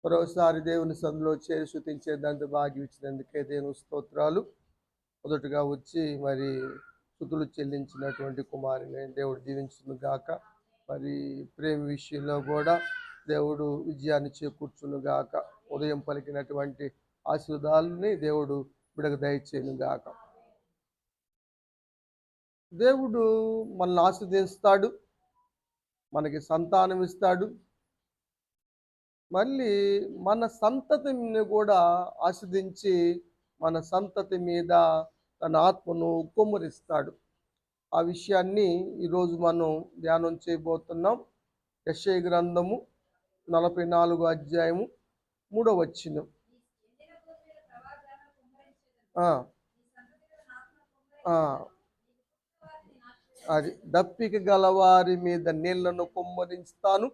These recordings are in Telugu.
మరోసారి దేవుని సన్నిధిలో చేరి స్తుతించేదానికి భాగ్యం ఇచ్చినందుకే దేవుని స్తోత్రాలు. మొదటగా వచ్చి మరి స్తుతులు చెల్లించినటువంటి కుమారుని దేవుడు దీవించును గాక. మరి ప్రేమ విషయంలో కూడా దేవుడు విజయాన్ని చేకూర్చును గాక. ఉదయం పలికినటువంటి ఆశీర్వాదాలని దేవుడు బిడకు దయచేయును గాక. దేవుడు మనల్ని ఆశీర్వదిస్తాడు, మనకి సంతానం ఇస్తాడు, మళ్ళీ మన సంతతిని కూడా ఆస్వాదించి మన సంతతి మీద తన ఆత్మను కుమ్మరిస్తాడు. ఆ విషయాన్ని ఈరోజు మనం ధ్యానం చేయబోతున్నాం. యెషయా గ్రంథము 44 అధ్యాయము 3వ వచనం. అది దప్పిక గలవారి మీద నీళ్లను కుమ్మరిస్తాను,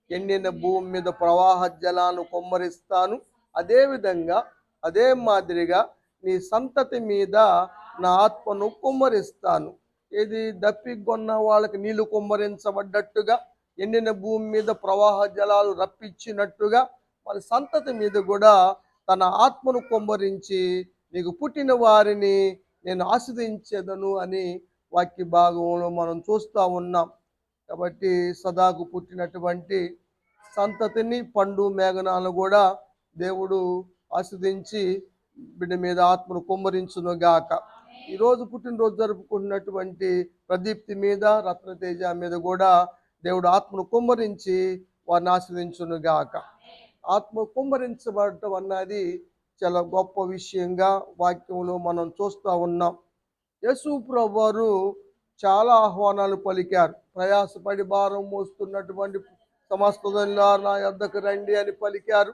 ఎండిన భూమి మీద ప్రవాహ జలాలను కుమ్మరిస్తాను. అదేవిధంగా అదే మాదిరిగా నీ సంతతి మీద నా ఆత్మను కుమ్మరిస్తాను. ఇది దప్పికొన్న వాళ్ళకి నీళ్లు కుమ్మరించబడ్డట్టుగా, ఎండిన భూమి మీద ప్రవాహ జలాలు రప్పించినట్టుగా వాళ్ళ సంతతి మీద కూడా తన ఆత్మను కుమ్మరించి నీకు పుట్టిన వారిని నేను ఆస్వాదించేదను అని వాక్య భాగంలో మనం చూస్తూ ఉన్నాం. కాబట్టి సదాకు పుట్టినటువంటి సంతతిని పండు మేఘనాలను కూడా దేవుడు ఆస్వాదించి బిడ్డ మీద ఆత్మను కుమ్మరించును గాక. ఈరోజు పుట్టినరోజు జరుపుకున్నటువంటి ప్రదీప్తి మీద, రత్నతేజ మీద కూడా దేవుడు ఆత్మను కుమ్మరించి వారిని ఆస్వాదించును గాక. ఆత్మ కుమ్మరించబడటం అన్నది చాలా గొప్ప విషయంగా వాక్యంలో మనం చూస్తూ ఉన్నాం. యేసు ప్రభువారు చాలా ఆహ్వానాలు పలికారు. ప్రయాసపడి భారం మోస్తున్నటువంటి సమస్తలారా నా యొద్దకు రండి అని పలికారు.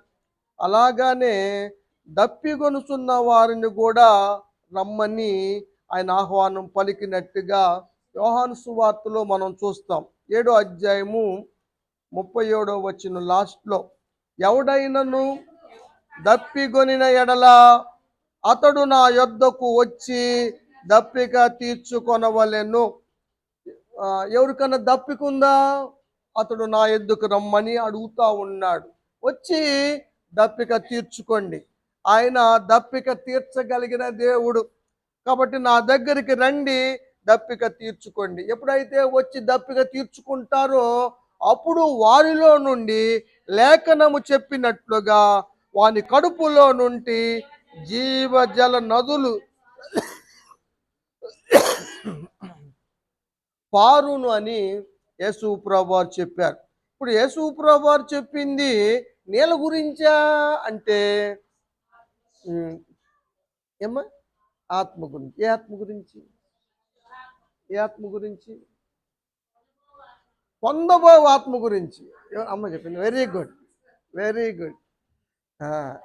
అలాగానే దప్పిగొనుచున్న వారిని కూడా రమ్మని ఆయన ఆహ్వానం పలికినట్టుగా యోహాను సువార్తలో మనం చూస్తాం. 7వ అధ్యాయము 37వ వచనం లాస్ట్లో, ఎవడైనను దప్పిగొనిన ఎడల అతడు నా యొద్దకు వచ్చి దప్పిక తీర్చుకొనవలెను. ఎవరికన్నా దప్పికుందా అతడు నా యొద్దకు రమ్మని అడుగుతా ఉన్నాడు. వచ్చి దప్పిక తీర్చుకోండి. ఆయన దప్పిక తీర్చగలిగిన దేవుడు కాబట్టి నా దగ్గరికి రండి, దప్పిక తీర్చుకోండి. ఎప్పుడైతే వచ్చి దప్పిక తీర్చుకుంటారో అప్పుడు వారిలో నుండి లేఖనము చెప్పినట్లుగా వాని కడుపులో నుండి జీవజల నదులు పారును అని యేసు ప్రభువారు చెప్పారు. ఇప్పుడు యేసు ప్రభువారు చెప్పింది నీళ్ళ గురించా అంటే ఏమ్మా ఆత్మ గురించి. ఏ ఆత్మ గురించి? ఏ ఆత్మ గురించి? పొందబో ఆత్మ గురించి అమ్మ చెప్పింది. Very good, very good.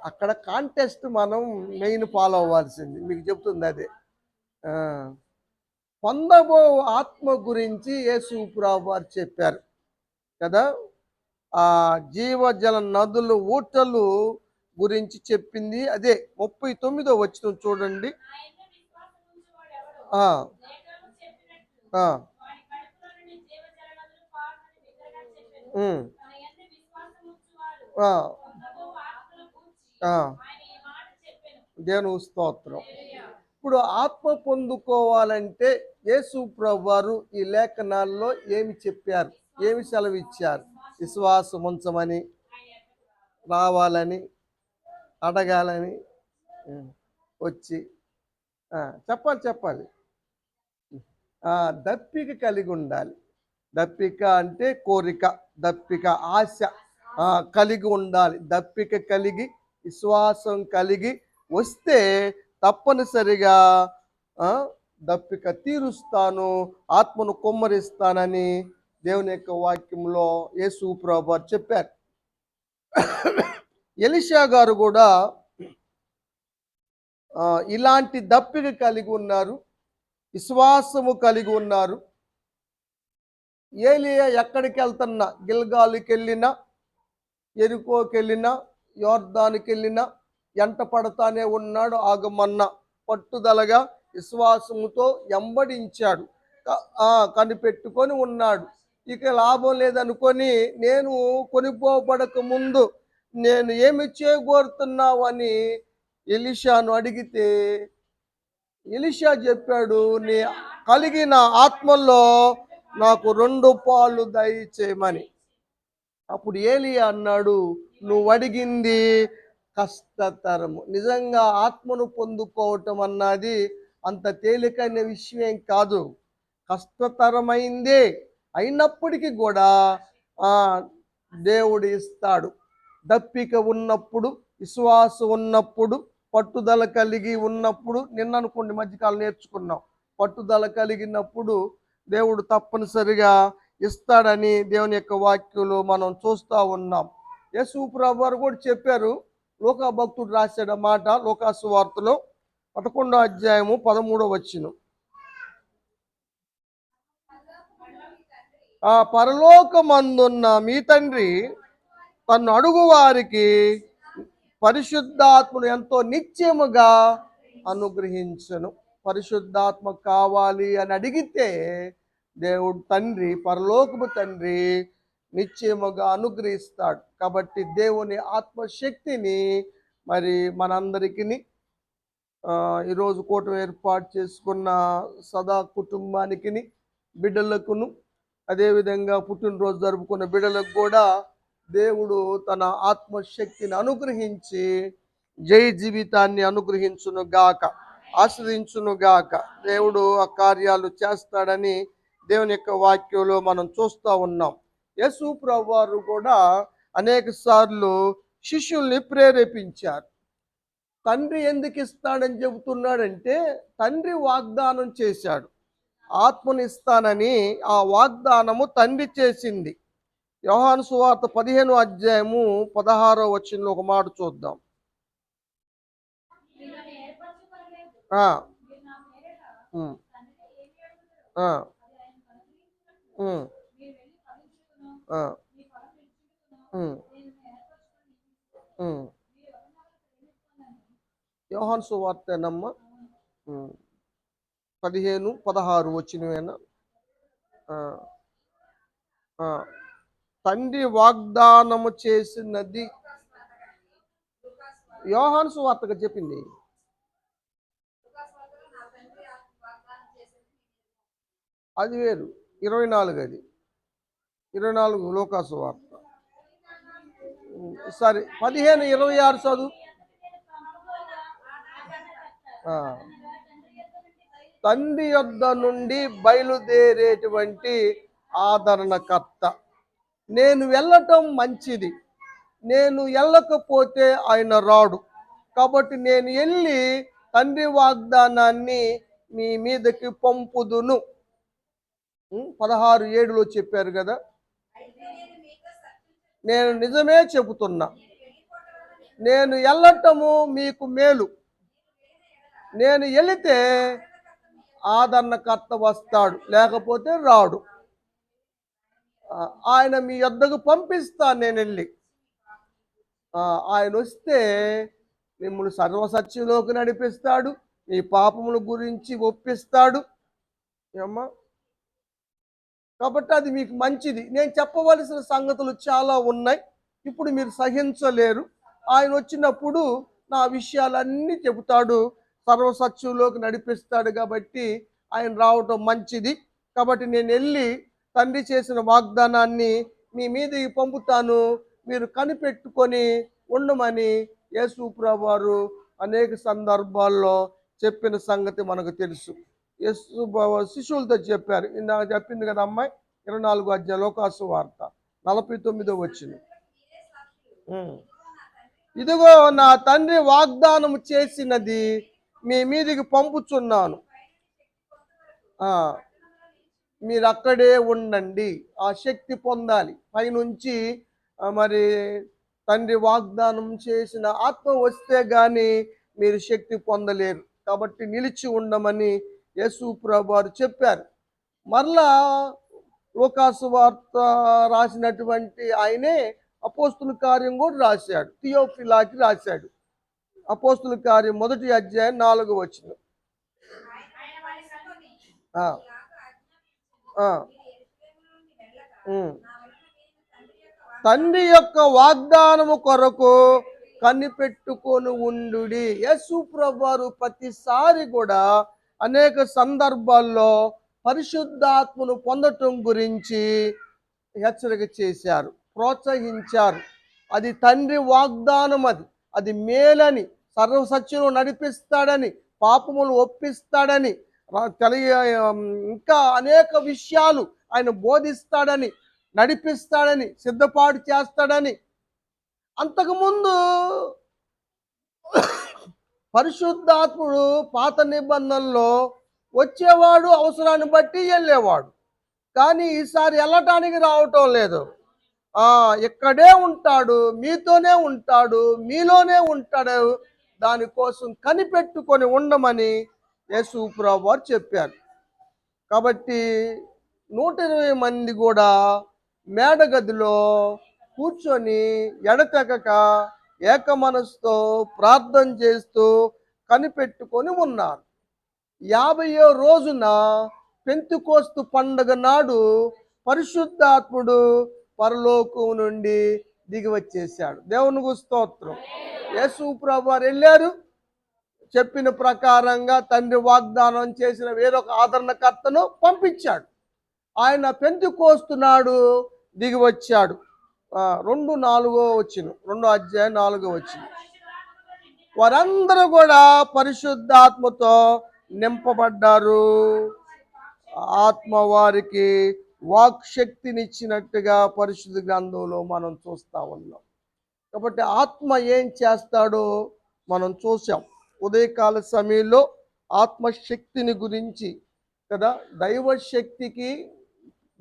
అక్కడ కాంటెస్ట్ మనం మెయిన్ ఫాలో అవ్వాల్సింది, మీకు చెప్తుంది అదే. పొందబో ఆత్మ గురించి యేసు ప్రభువారు చెప్పారు కదా. ఆ జీవజల నదులు ఊటలు గురించి చెప్పింది అదే. 39వ వచనం చూడండి. దేవుని స్తోత్రం. ఇప్పుడు ఆత్మ పొందుకోవాలంటే యేసు ప్రభువారు ఈ లేఖనాల్లో ఏమి చెప్పారు, ఏమి సెలవిచ్చారు? విశ్వాసం ఉంచమని, రావాలని, అడగాలని, వచ్చి చెప్పాలి. దప్పిక కలిగి ఉండాలి. దప్పిక అంటే కోరిక, దప్పిక ఆశ కలిగి ఉండాలి. దప్పిక కలిగి విశ్వాసం కలిగి వస్తే తప్పనిసరిగా దప్పిక తీరుస్తాను, ఆత్మను కుమ్మరిస్తానని దేవుని యొక్క వాక్యంలో యేసు ప్రభువారు చెప్పారు. ఎలీషా గారు కూడా ఇలాంటి దప్పిక కలిగి ఉన్నారు, విశ్వాసము కలిగి ఉన్నారు. ఏలియా ఎక్కడికి వెళ్తున్నా, గిల్గాలుకి వెళ్ళినా, ఎరికోకి వెళ్ళినా, యోర్దానికి వెళ్ళినా ఎంట పడతానే ఉన్నాడు. ఆగమన్నా పట్టుదలగా విశ్వాసముతో ఎంబడించాడు, కనిపెట్టుకొని ఉన్నాడు. ఇక లాభం లేదనుకొని నేను కొనిపోబడక ముందు నేను ఏమి చేయగోరుతున్నావని ఎలీషాను అడిగితే ఎలీషా చెప్పాడు, నీ కలిగిన ఆత్మలో నాకు 2 పాలు దయచేయమని. అప్పుడు ఏలియా అన్నాడు, నువ్వు అడిగింది కష్టతరము. నిజంగా ఆత్మను పొందుకోవటం అన్నది అంత తేలికైన విషయం కాదు, కష్టతరమైందే. అయినప్పటికీ కూడా ఆ దేవుడు ఇస్తాడు. దప్పిక ఉన్నప్పుడు, విశ్వాసం ఉన్నప్పుడు, పట్టుదల కలిగి ఉన్నప్పుడు, నిన్న అనుకోండి మధ్యకాలం నేర్చుకున్నాం, పట్టుదల కలిగినప్పుడు దేవుడు తప్పనిసరిగా ఇస్తాడని దేవుని యొక్క వాక్యంలో మనం చూస్తూ ఉన్నాం. యేసు ప్రభు వారు కూడా చెప్పారు. లోకా భక్తుడు రాశాడు ఆ మాట, లోకాసు వార్తలో 11వ అధ్యాయము 13వ వచనం. ఆ పరలోకమందున్న మీ తండ్రి తన్ను అడుగు వారికి పరిశుద్ధాత్మను ఎంతో నిత్యముగా అనుగ్రహించను. పరిశుద్ధాత్మ కావాలి అని అడిగితే దేవుడు తండ్రి, పరలోకపు తండ్రి నిశ్చయముగా అనుగ్రహిస్తాడు. కాబట్టి దేవుని ఆత్మశక్తిని మరి మనందరికీ ఈరోజు కూటమి ఏర్పాటు చేసుకున్న సదా కుటుంబానికి, బిడ్డలకును, అదేవిధంగా పుట్టినరోజు జరుపుకున్న బిడ్డలకు కూడా దేవుడు తన ఆత్మశక్తిని అనుగ్రహించి జై జీవితాన్ని అనుగ్రహించును గాక, ఆశ్రయించును గాక. దేవుడు ఆ కార్యాలు చేస్తాడని దేవుని యొక్క వాక్యంలో మనం చూస్తూ ఉన్నాం. యేసు ప్రభువు వారు కూడా అనేక సార్లు శిష్యుల్ని ప్రేరేపించారు. తండ్రి ఎందుకు ఇస్తాడని చెబుతున్నాడంటే, తండ్రి వాగ్దానం చేశాడు, ఆత్మను ఇస్తానని. ఆ వాగ్దానము తండ్రి చేసింది. యోహాను సువార్త 15వ అధ్యాయము 16వ వచనంలో ఒక మాట చూద్దాం. ఆ ఉమ్, ఆ, ఉమ్, ఆ, ఉమ్, ఉమ్. యోహాను సువార్తేనమ్మా 15-16 వచ్చినవేనా? తండ్రి వాగ్దానము చేసినది యోహాను సువార్తగా చెప్పింది. అది వేరు, 24 అది 24 లోకాసు వార్త. సరే 15-26 చదువు. తండ్రి యొద్ద నుండి బయలుదేరేటువంటి ఆదరణకర్త. నేను వెళ్ళటం మంచిది, నేను వెళ్ళకపోతే ఆయన రాడు. కాబట్టి నేను వెళ్ళి తండ్రి వాగ్దానాన్ని మీ మీదకి పంపుదును. 16:7లో చెప్పారు కదా. నేను నిజమే చెబుతున్నా, నేను వెళ్ళటము మీకు మేలు. నేను వెళితే ఆదరణకర్త వస్తాడు, లేకపోతే రాడు. ఆయన మీ యొద్దకు పంపిస్తాను నేను వెళ్ళి. ఆయన వస్తే మిమ్మల్ని సర్వసత్యంలోకి నడిపిస్తాడు, మీ పాపముల గురించి ఒప్పిస్తాడు. ఏమ్మా, కాబట్టి అది మీకు మంచిది. నేను చెప్పవలసిన సంగతులు చాలా ఉన్నాయి, ఇప్పుడు మీరు సహించలేరు. ఆయన వచ్చినప్పుడు నా విషయాలన్నీ చెబుతాడు, సర్వసత్యంలోకి నడిపిస్తాడు. కాబట్టి ఆయన రావటం మంచిది. కాబట్టి నేను వెళ్ళి తండ్రి చేసిన వాగ్దానాన్ని మీ మీదకి పంపుతాను, మీరు కనిపెట్టుకొని ఉండమని యేసు ప్రభువు వారు అనేక సందర్భాల్లో చెప్పిన సంగతి మనకు తెలుసు. యేసు శిష్యులతో చెప్పారు. ఇందాక చెప్పింది కదా అమ్మాయి, 24వ అధ్యాయం లోకాసు వార్త 49వ వచనం. ఇదిగో నా తండ్రి వాగ్దానం చేసినది మీ మీదికి పంపుచున్నాను, మీరు అక్కడే ఉండండి. ఆ శక్తి పొందాలి పైనుంచి. మరి తండ్రి వాగ్దానం చేసిన ఆత్మ వస్తే గాని మీరు శక్తి పొందలేరు. కాబట్టి నిలిచి ఉండమని యేసు ప్రభువు వారు చెప్పారు. మరలా లోకాసు వార్త రాసినటువంటి ఆయనే అపోస్తుల కార్యం కూడా రాశాడు, థియోఫిలాకి రాశాడు. అపోస్తుల కార్యం 1వ అధ్యాయం 4వ వచనం. తండ్రి యొక్క వాగ్దానము కొరకు కనిపెట్టుకొని ఉండుడి. యేసు ప్రభువారు ప్రతిసారి కూడా అనేక సందర్భాల్లో పరిశుద్ధాత్మను పొందటం గురించి హెచ్చరిక చేశారు, ప్రోత్సహించారు. అది తండ్రి వాగ్దానం, అది మేలని, సర్వసత్యము నడిపిస్తాడని, పాపములు ఒప్పిస్తాడని, ఇంకా అనేక విషయాలు ఆయన బోధిస్తాడని, నడిపిస్తాడని, సిద్ధపాటు చేస్తాడని. అంతకుముందు పరిశుద్ధాత్ముడు పాత నిబంధనలో వచ్చేవాడు, అవసరాన్ని బట్టి వెళ్ళేవాడు. కానీ ఈసారి వెళ్ళటానికి రావటం లేదు. ఇక్కడే ఉంటాడు, మీతోనే ఉంటాడు, మీలోనే ఉంటాడు. దానికోసం కనిపెట్టుకొని ఉండమని యేసు ప్రభువారు చెప్పారు. కాబట్టి 120 మంది కూడా మేడగదిలో కూర్చొని ఎడతెగక ఏక మనసుతో ప్రార్థన చేస్తూ కనిపెట్టుకొని ఉన్నారు. 50వ రోజున పెంతెకోస్తు పండుగ నాడు పరిశుద్ధాత్ముడు పరలోకం నుండి దిగి వచ్చేసాడు. దేవునికి స్తోత్రం. యేసు ప్రభువారు వెళ్ళారు, చెప్పిన ప్రకారంగా తండ్రి వాగ్దానం చేసిన వేరొక ఆదరణకర్తను పంపించాడు. ఆయన పెంతెకోస్తు నాడు దిగి వచ్చాడు. 2 అధ్యాయం 4వ వచనం. వారందరూ కూడా పరిశుద్ధాత్మతో నింపబడ్డారు. ఆత్మ వారికి వాక్ శక్తినిచ్చినట్టుగా పరిశుద్ధ గ్రంథంలో మనం చూస్తా ఉన్నాం. కాబట్టి ఆత్మ ఏం చేస్తాడో మనం చూసాం. ఉదయకాల సమయంలో ఆత్మశక్తిని గురించి కదా, దైవ శక్తికి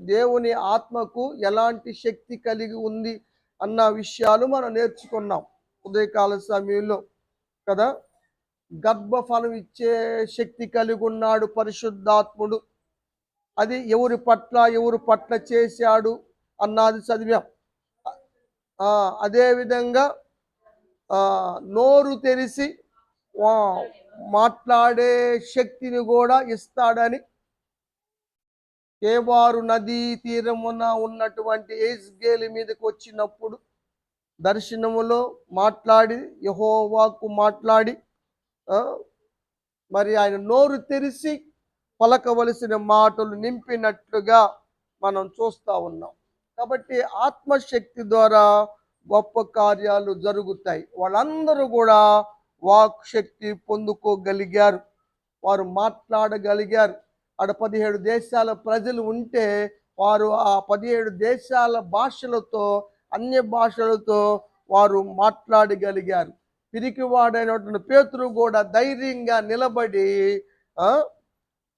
దేవుని ఆత్మకు ఎలాంటి శక్తి కలిగి ఉంది అన్న విషయాలు మనం నేర్చుకున్నాం ఉదయకాల సమయంలో కదా. గర్భఫలం ఇచ్చే శక్తి కలిగి ఉన్నాడు పరిశుద్ధాత్ముడు. అది ఎవరి పట్ల చేశాడు అన్నది చదివాం. అదేవిధంగా నోరు తెరిచి మాట్లాడే శక్తిని కూడా ఇస్తాడని, కేబారు నదీ తీరమున ఉన్నటువంటి యెజ్గేలు మీదకి వచ్చినప్పుడు దర్శనములో మాట్లాడి, యెహోవాకు మాట్లాడి మరి ఆయన నోరు తెరిచి పలకవలసిన మాటలు నింపినట్లుగా మనం చూస్తూ ఉన్నాం. కాబట్టి ఆత్మశక్తి ద్వారా గొప్ప కార్యాలు జరుగుతాయి. వాళ్ళందరూ కూడా వాక్ శక్తి పొందుకోగలిగారు, వారు మాట్లాడగలిగారు. అక్కడ 17 దేశాల ప్రజలు ఉంటే వారు ఆ 17 దేశాల భాషలతో, అన్య భాషలతో వారు మాట్లాడగలిగారు. పిరికివాడైనటువంటి పేతురు కూడా ధైర్యంగా నిలబడి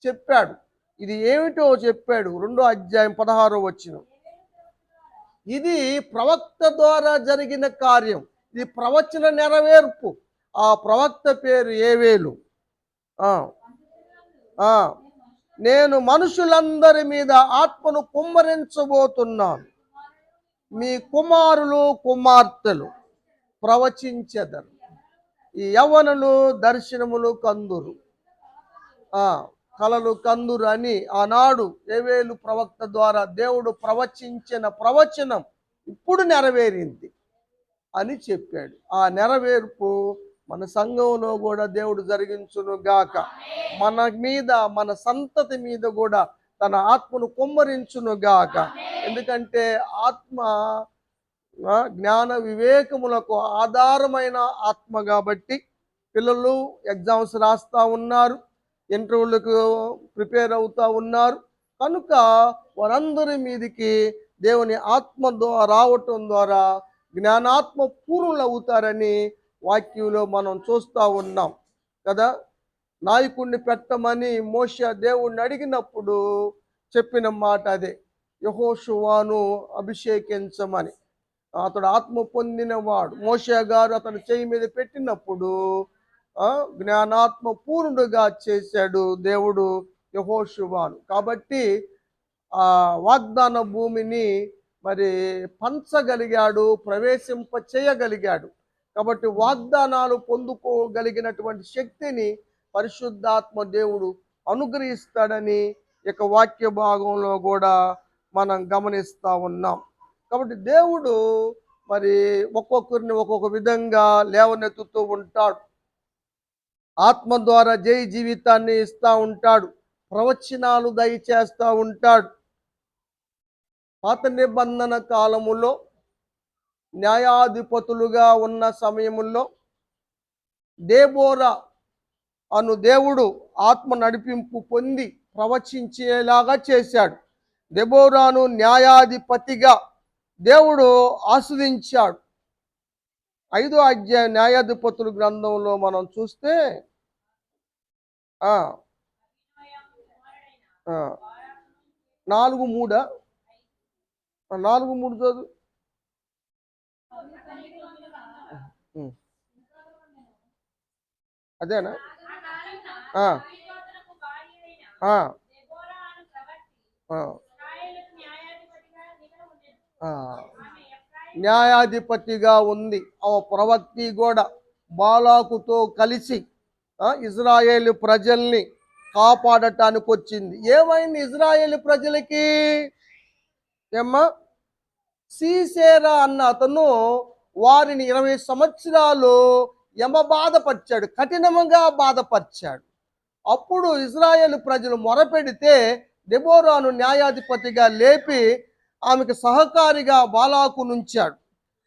చెప్పాడు. ఇది ఏమిటో చెప్పాడు. 2వ అధ్యాయం 16వ వచనం. ఇది ప్రవక్త ద్వారా జరిగిన కార్యం, ఇది ప్రవచన నెరవేర్పు. ఆ ప్రవక్త పేరు యోవేలు. నేను మనుషులందరి మీద ఆత్మను కుమ్మరించబోతున్నాను, మీ కుమారులు కుమార్తెలు ప్రవచించెదరు, ఈ యవ్వనులు దర్శనములు కందురు, కలలు కందురు అని ఆనాడు యోవేలు ప్రవక్త ద్వారా దేవుడు ప్రవచించిన ప్రవచనం ఇప్పుడు నెరవేరింది అని చెప్పాడు. ఆ నెరవేర్పు మన సంఘంలో కూడా దేవుడు జరిగించును గాక. మన మీద, మన సంతతి మీద కూడా తన ఆత్మను కుమ్మరించును గాక. ఎందుకంటే ఆత్మ జ్ఞాన వివేకములకు ఆధారమైన ఆత్మ కాబట్టి. పిల్లలు ఎగ్జామ్స్ రాస్తూ ఉన్నారు, ఇంటర్వ్యూలకు ప్రిపేర్ అవుతూ ఉన్నారు. కనుక వారందరి మీదకి దేవుని ఆత్మ రావటం ద్వారా జ్ఞానాత్మ పూర్ణులు అవుతారని వాక్యంలో మనం చూస్తూ ఉన్నాం కదా. నాయకుడిని పెట్టమని మోషే దేవుణ్ణి అడిగినప్పుడు చెప్పిన మాట అదే, యెహోషువను అభిషేకించమని. అతడు ఆత్మ పొందినవాడు. మోషే గారు అతని చేయి మీద పెట్టినప్పుడు జ్ఞానాత్మ పూర్ణుడుగా చేశాడు దేవుడు యెహోషువను. కాబట్టి ఆ వాగ్దాన భూమిని మరి పంచగలిగాడు, ప్రవేశింప చేయగలిగాడు. కాబట్టి వాగ్దానాలు పొందుకోగలిగినటువంటి శక్తిని పరిశుద్ధాత్మ దేవుడు అనుగ్రహిస్తాడని ఇక వాక్య భాగంలో కూడా మనం గమనిస్తూ ఉన్నాం. కాబట్టి దేవుడు మరి ఒక్కొక్కరిని ఒక్కొక్క విధంగా లేవనెత్తుతూ ఉంటాడు. ఆత్మ ద్వారా జై జీవితాన్ని ఇస్తా ఉంటాడు. ప్రవచనాలు దయచేస్తూ ఉంటాడు. పాత నిబంధన కాలములో న్యాయాధిపతులుగా ఉన్న సమయముల్లో దేబోరా అను దేవుడు ఆత్మ నడిపింపు పొంది ప్రవచించేలాగా చేశాడు. దెబోరాను న్యాయాధిపతిగా దేవుడు ఆస్వాదించాడు. 5వ అధ్యాయం న్యాయాధిపతుల గ్రంథంలో మనం చూస్తే 4:3 4:3 చదువు. అదేనా? న్యాయాధిపతిగా ఉంది. ఆ ప్రవక్తి కూడా బాలాకుతో కలిసి ఇజ్రాయేలు ప్రజల్ని కాపాడటానికి వచ్చింది. ఏమైంది ఇజ్రాయేలు ప్రజలకి? ఏమ్మా, సీసేరా అన్న అతను వారిని 20 సంవత్సరాలు బాధపరిచాడు, కఠినంగా బాధపరిచాడు. అప్పుడు ఇజ్రాయేలు ప్రజలు మొరపెడితే దెబోరాను న్యాయాధిపతిగా లేపి ఆమెకు సహకారిగా బాలాకు నుంచాడు.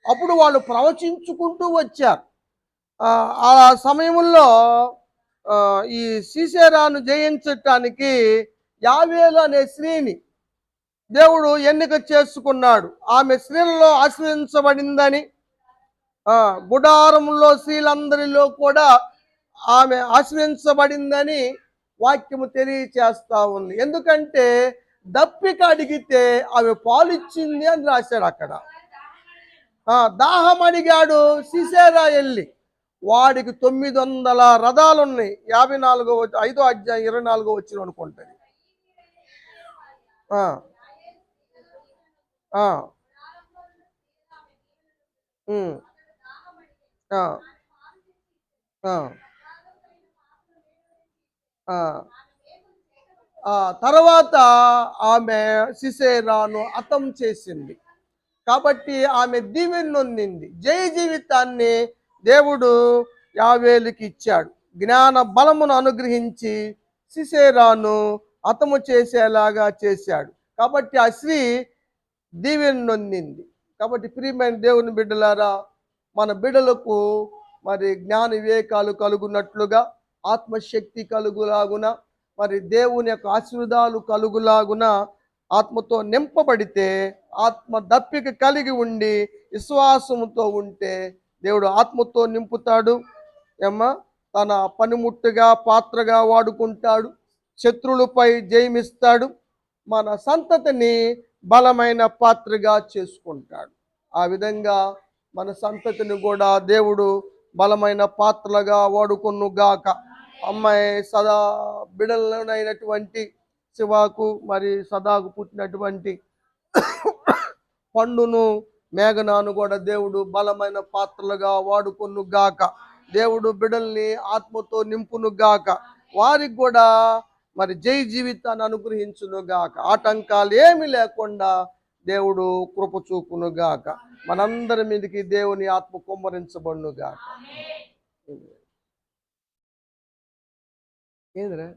అప్పుడు వాళ్ళు ప్రవచించుకుంటూ వచ్చారు. ఆ సమయంలో ఈ సీసేరాను జయించటానికి యావేలు అనే స్త్రీని దేవుడు ఎన్నిక చేసుకున్నాడు. ఆమె స్త్రీలలో ఆశ్రయించబడిందని, గుడారంలో స్త్రీలందరిలో కూడా ఆమె ఆశ్రయించబడిందని వాక్యము తెలియచేస్తా ఉంది. ఎందుకంటే దప్పిక అడిగితే ఆమె పాలిచ్చింది అని రాశాడు అక్కడ. దాహం అడిగాడు సిసేరా వెళ్ళి, వాడికి 900 రథాలు ఉన్నాయి. 5వ అధ్యాయం 24 వచ్చిన అనుకుంటుంది. తర్వాత ఆమె సిసేరాను హతం చేసింది. కాబట్టి ఆమె దీవెన నొందింది. జయ జీవితాన్ని దేవుడు యావేలుకి ఇచ్చాడు. జ్ఞాన బలమును అనుగ్రహించి సిసేరాను హతము చేసేలాగా చేశాడు. కాబట్టి ఆ స్త్రీ దీవెన నొందింది. కాబట్టి ప్రియమైన దేవుని బిడ్డలారా, మన బిడ్డలకు మరి జ్ఞాన వివేకాలు కలుగునట్లుగా, ఆత్మశక్తి కలుగులాగున, మరి దేవుని యొక్క ఆశీర్వాదాలు కలుగులాగున ఆత్మతో నింపబడితే, ఆత్మ దప్పిక కలిగి ఉండి విశ్వాసముతో ఉంటే దేవుడు ఆత్మతో నింపుతాడు. తన పనిముట్టుగా పాత్రగా వాడుకుంటాడు. శత్రువులపై జయమిస్తాడు. మన సంతతిని బలమైన పాత్రగా చేసుకుంటాడు. ఆ విధంగా మన సంతతిని కూడా దేవుడు బలమైన పాత్రలుగా వాడుకొనుగాక. అమ్మాయి సదా బిడలైనటువంటి శివాకు మరి సదాకు పుట్టినటువంటి పండును మేఘనాను కూడా దేవుడు బలమైన పాత్రలుగా వాడుకొనుగాక. దేవుడు బిడల్ని ఆత్మతో నింపునుగాక. వారికి కూడా మరి జై జీవితాన్ని అనుగ్రహించునుగాక. ఆటంకాలు ఏమి లేకుండా దేవుడు కృప చూపునుగాక. మనందరి మీదకి దేవుని ఆత్మ కుమ్మరించబడునుగాక. ఏందిరా